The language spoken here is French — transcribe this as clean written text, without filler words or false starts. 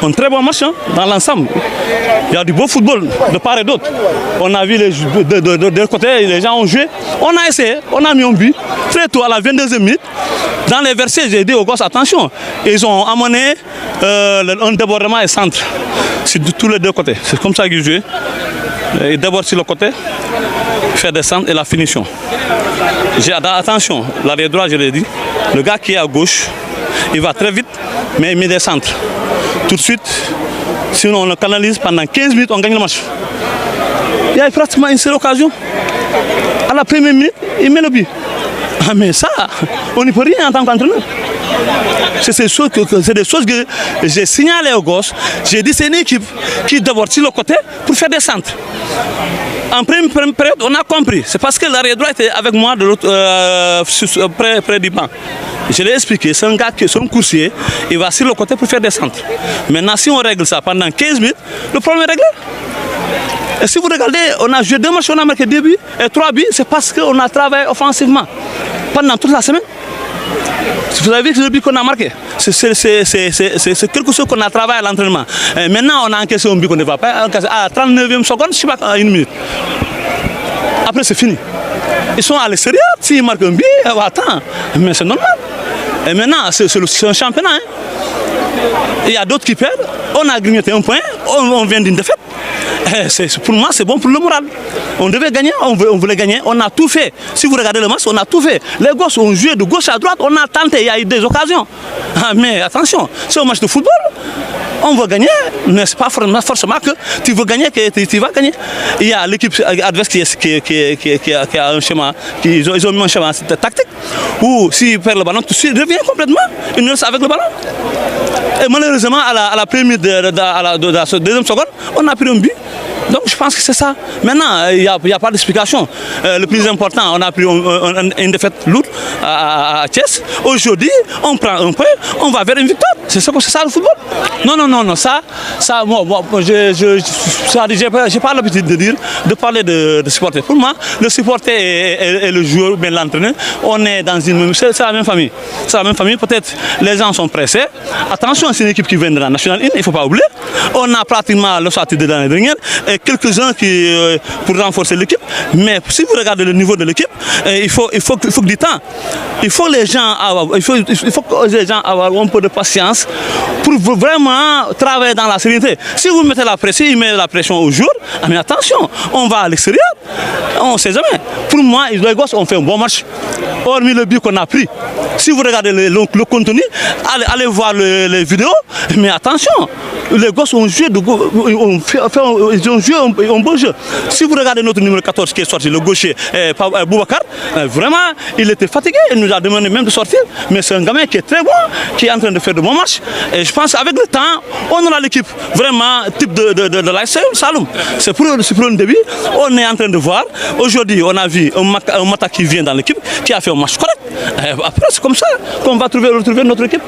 Un très bon match hein, dans l'ensemble. Il y a du beau football de part et d'autre. On a vu de deux côtés, les gens ont joué. On a essayé, on a mis un but. Très tôt, à la 22e minute, dans les versets, j'ai dit aux gosses, attention. Ils ont amené un débordement et centre sur tous les deux côtés. C'est comme ça qu'ils jouaient. Ils débordent sur le côté, faire des centres et la finition. Attention, l'arrière droit, je l'ai dit, le gars qui est à gauche, il va très vite, mais il met des centres. Tout de suite, sinon on le canalise pendant 15 minutes, on gagne le match. Il y a pratiquement une seule occasion. À la première minute, il met le but. Ah mais ça, on n'y peut rien en tant qu'entraîneur. C'est des choses que j'ai signalées aux gosses. J'ai dit c'est une équipe qui déborde sur le côté pour faire des centres. En première période, on a compris. C'est parce que l'arrière droit était avec moi près du banc. Je l'ai expliqué, c'est un gars qui est un coursier, il va sur le côté pour faire des centres. Maintenant, si on règle ça pendant 15 minutes, le problème est réglé. Et si vous regardez, on a joué 2 matchs, on a marqué 2 buts et 3 buts, c'est parce qu'on a travaillé offensivement pendant toute la semaine. Vous avez vu le but qu'on a marqué, c'est quelque chose qu'on a travaillé à l'entraînement. Maintenant, on a encaissé un but qu'on ne va pas encaisser à 39e seconde, je ne sais pas, à 1 minute. Après, c'est fini. Ils sont à l'extérieur, s'ils marquent un but, attends, mais c'est normal. Et maintenant, c'est un championnat. Hein. Il y a d'autres qui perdent, on a grignoté un point, on vient d'une défaite. Pour moi, c'est bon pour le moral. On devait gagner, on voulait gagner, on a tout fait. Si vous regardez le match, on a tout fait. Les gosses ont joué de gauche à droite, on a tenté, il y a eu des occasions. Mais attention, c'est un match de football. On veut gagner, mais ce n'est pas forcément que tu veux gagner que tu vas gagner. Il y a l'équipe adverse qui a un schéma, ils ont mis un schéma tactique, où s'ils perdent le ballon, tout de suite, ils reviennent complètement, ils restent avec le ballon. Et malheureusement, à la première de la deuxième seconde, on a pris un but. Donc je pense que c'est ça. Maintenant, il n'y a pas d'explication. Le plus important, on a pris une défaite lourde à Thiès. Aujourd'hui, on prend un point, on va vers une victoire. C'est ça le football. Non, ça moi, j'ai pas l'habitude de parler de supporter. Pour moi, le supporter et le joueur, bien l'entraîneur, on est dans c'est la même famille. C'est la même famille. Peut-être les gens sont pressés. Attention, c'est une équipe qui vient de la National 1, il ne faut pas oublier. On a pratiquement le statut de l'année dernière et quelques-uns pour renforcer l'équipe. Mais si vous regardez le niveau de l'équipe, il faut du temps. Il faut que les gens aient un peu de patience pour vraiment travailler dans la sérénité. Si vous mettez la pression, ils mettent la pression aux joueurs, mais attention, on va à l'extérieur, on ne sait jamais. Pour moi, les gosses ont fait un bon match, hormis le but qu'on a pris. Si vous regardez le contenu, allez voir les vidéos, mais attention, les gosses ont joué, ils ont joué un beau jeu. Si vous regardez notre numéro 14 qui est sorti, le gaucher Boubacar, vraiment, il était fatigué, il nous a demandé même de sortir, mais c'est un gamin qui est très bon, qui est en train de faire de bons matchs. Et je pense qu'avec le temps, on aura l'équipe vraiment type de l'AS Saloum. C'est pour un début, on est en train de voir. Aujourd'hui, on a vu un Mata qui vient dans l'équipe, qui a fait un match correct. Après, c'est comme ça qu'on va retrouver notre équipe.